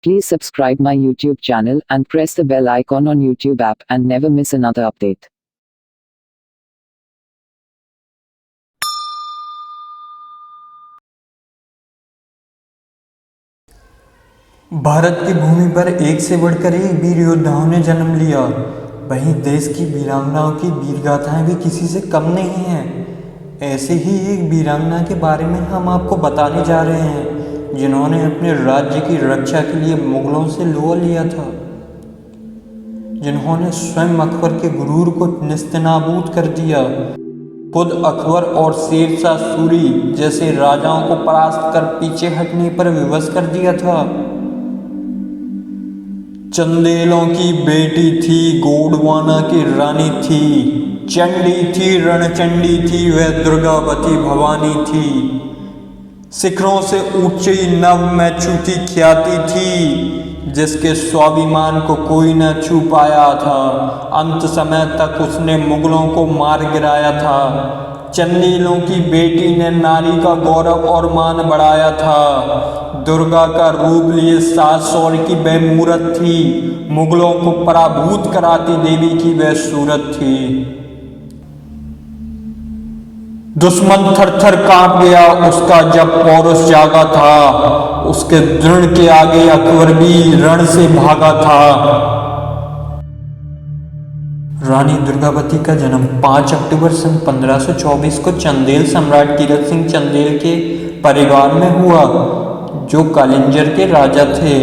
Please subscribe my YouTube channel and press the bell icon on YouTube app and never miss another update. Bharat की भूमि पर एक से बढ़कर एक वीर योद्धाओं ने जन्म लिया। वहीं देश की वीरांगनाओं की वीरगाथाएं भी किसी से कम नहीं हैं। ऐसे ही एक वीरांगना के बारे में हम आपको बताने जा रहे हैं, जिन्होंने अपने राज्य की रक्षा के लिए मुगलों से लोहा लिया था, जिन्होंने स्वयं अकबर के गुरूर को नेस्तनाबूद कर दिया। खुद अकबर और शेरशाह सूरी जैसे राजाओं को परास्त कर पीछे हटने पर विवश कर दिया था। चंदेलों की बेटी थी, गोंडवाना की रानी थी, चंडी थी, रणचंडी थी, वह दुर्गावती भवानी थी। शिखरों से ऊंची नव में छूती ख्याति थी, जिसके स्वाभिमान को कोई न छू पाया था। अंत समय तक उसने मुगलों को मार गिराया था। चंदेलों की बेटी ने नारी का गौरव और मान बढ़ाया था। दुर्गा का रूप लिए सात सौर की वह मूरत थी, मुगलों को पराभूत कराती देवी की वह सूरत थी। दुश्मन थर थर कांप गया उसका जब पौरुष जागा था, उसके दृढ़ के आगे अकबर भी रण से भागा था। रानी दुर्गावती का जन्म 5 अक्टूबर सन 1524 को चंदेल सम्राट कीरत सिंह चंदेल के परिवार में हुआ, जो कालिंजर के राजा थे।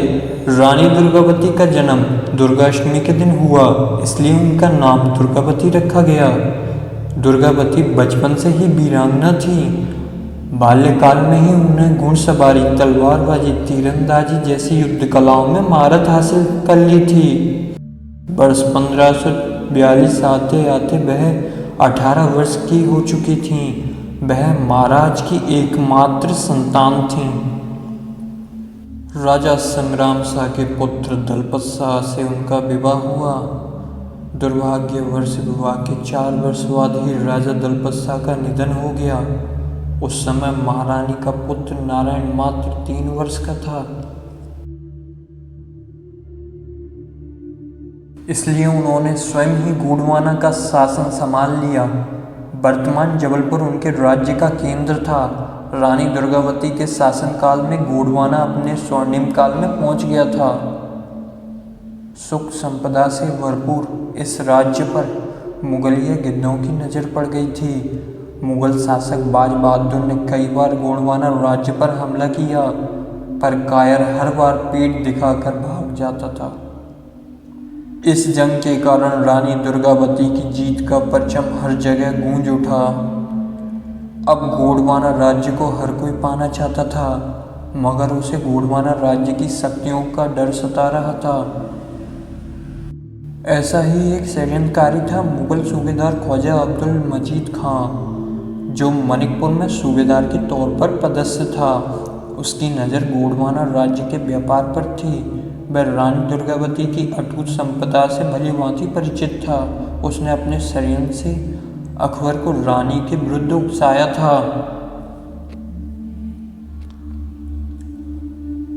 रानी दुर्गावती का जन्म दुर्गाष्टमी के दिन हुआ, इसलिए उनका नाम दुर्गावती रखा गया। दुर्गावती बचपन से ही वीरांगना थी। बाल्यकाल में ही उन्हें घुड़सवारी, तलवारबाजी, तीरंदाजी जैसी युद्ध कलाओं में महारत हासिल कर ली थी। वर्ष 1542 आते आते वह 18 वर्ष की हो चुकी थीं। वह महाराज की एकमात्र संतान थीं। राजा संग्राम शाह के पुत्र दलपत शाह से उनका विवाह हुआ। दुर्भाग्यवश विवाह के 4 वर्ष बाद ही राजा दलपत शाह का निधन हो गया। उस समय महारानी का पुत्र नारायण मात्र 3 वर्ष का था। इसलिए उन्होंने स्वयं ही गोंडवाना का शासन संभाल लिया। वर्तमान जबलपुर उनके राज्य का केंद्र था। रानी दुर्गावती के शासनकाल में गोंडवाना अपने स्वर्णिम काल में पहुंच गया था। सुख संपदा से भरपूर इस राज्य पर मुगलिया गिद्धों की नज़र पड़ गई थी। मुगल शासक बाज बहादुर ने कई बार गोंडवाना राज्य पर हमला किया, पर कायर हर बार पीठ दिखाकर भाग जाता था। इस जंग के कारण रानी दुर्गावती की जीत का परचम हर जगह गूंज उठा। अब गोंडवाना राज्य को हर कोई पाना चाहता था, मगर उसे गोंडवाना राज्य की शक्तियों का डर सता रहा था। ऐसा ही एक षड्यंत्रकारी था मुगल सूबेदार ख्वाजा अब्दुल मजीद खां, जो मनिकपुर में सूबेदार के तौर पर पदस्थ था। उसकी नज़र गोंडवाना राज्य के व्यापार पर थी। वह रानी दुर्गावती की अटूट संपदा से भली भांति परिचित था। उसने अपने षड्यंत्र से अकबर को रानी के विरुद्ध उकसाया था।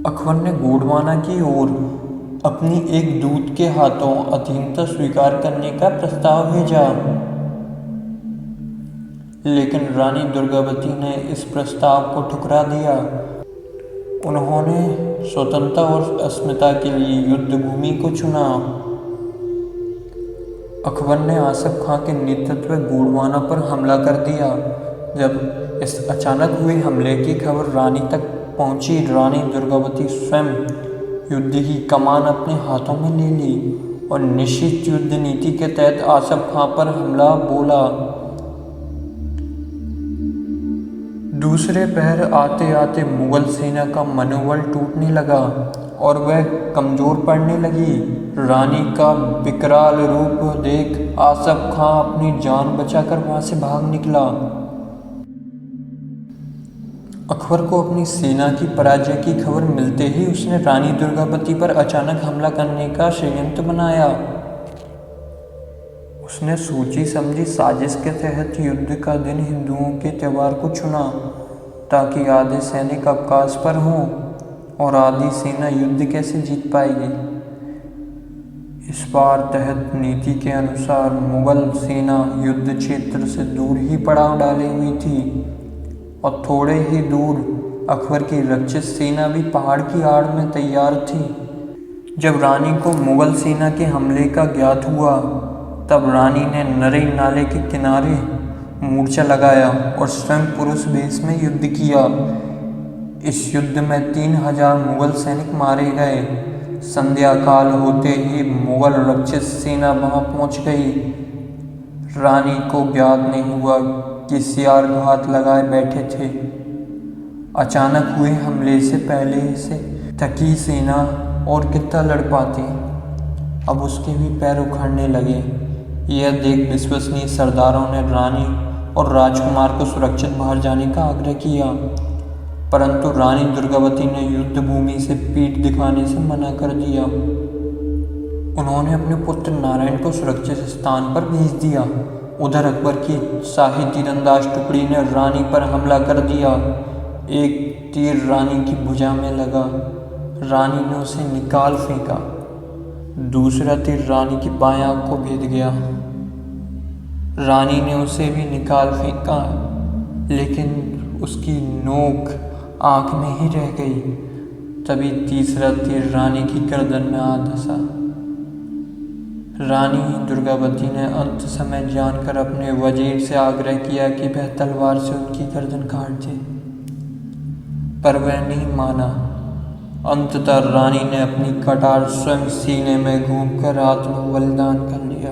अकबर ने गोंडवाना की ओर अपनी एक दूत के हाथों अधीनता स्वीकार करने का प्रस्ताव भेजा, लेकिन रानी दुर्गावती ने इस प्रस्ताव को ठुकरा दिया। उन्होंने स्वतंत्रता और अस्मिता के लिए युद्ध भूमि को चुना। अकबर ने आसफ खां के नेतृत्व में गोंडवाना पर हमला कर दिया। जब इस अचानक हुए हमले की खबर रानी तक पहुंची, रानी दुर्गावती स्वयं युद्ध की कमान अपने हाथों में ले ली और निश्चित युद्ध नीति के तहत आसफ खां पर हमला बोला। दूसरे पहर आते आते मुगल सेना का मनोबल टूटने लगा और वह कमजोर पड़ने लगी। रानी का विकराल रूप देख आसफ खां अपनी जान बचाकर वहां से भाग निकला। अकबर को अपनी सेना की पराजय की खबर मिलते ही उसने रानी दुर्गावती पर अचानक हमला करने का षड्यंत्र बनाया। उसने सोची समझी साजिश के तहत युद्ध का दिन हिंदुओं के त्यौहार को चुना, ताकि आधे सैनिक अवकाश पर हों और आधी सेना युद्ध कैसे जीत पाएगी। इस बार तहत नीति के अनुसार मुगल सेना युद्ध क्षेत्र से दूर ही पड़ाव डाली हुई थी और थोड़े ही दूर अकबर की रक्षित सेना भी पहाड़ की आड़ में तैयार थी। जब रानी को मुगल सेना के हमले का ज्ञात हुआ तब रानी ने नरेई नाले के किनारे मोर्चा लगाया और स्वयं पुरुष वेश में युद्ध किया। इस युद्ध में 3000 मुगल सैनिक मारे गए। संध्या काल होते ही मुगल रक्षित सेना वहां पहुंच गई। रानी को ज्ञात नहीं हुआ कि सियार घात लगाए बैठे थे। अचानक हुए हमले से पहले से थकी सेना और कितना लड़ पाती, अब उसके भी पैर उखड़ने लगे। यह देख विश्वसनीय सरदारों ने रानी और राजकुमार को सुरक्षित बाहर जाने का आग्रह किया, परंतु रानी दुर्गावती ने युद्ध भूमि से पीठ दिखाने से मना कर दिया। उन्होंने अपने पुत्र नारायण को सुरक्षित स्थान पर भेज दिया। उधर अकबर की शाही तीरंदाज टुकड़ी ने रानी पर हमला कर दिया। एक तीर रानी की भुजा में लगा, रानी ने उसे निकाल फेंका। दूसरा तीर रानी की बाएं आंख को भेद गया। रानी ने उसे भी निकाल फेंका, लेकिन उसकी नोक आंख में ही रह गई। तभी तीसरा तीर रानी की गर्दन में आ धंसा। रानी दुर्गावती ने अंत समय जानकर अपने वजीर से आग्रह किया कि वह तलवार से उनकी गर्दन काट दे, पर वह नहीं माना। अंततः रानी ने अपनी कटार स्वयं सीने में घूमकर आत्म बलिदान कर लिया।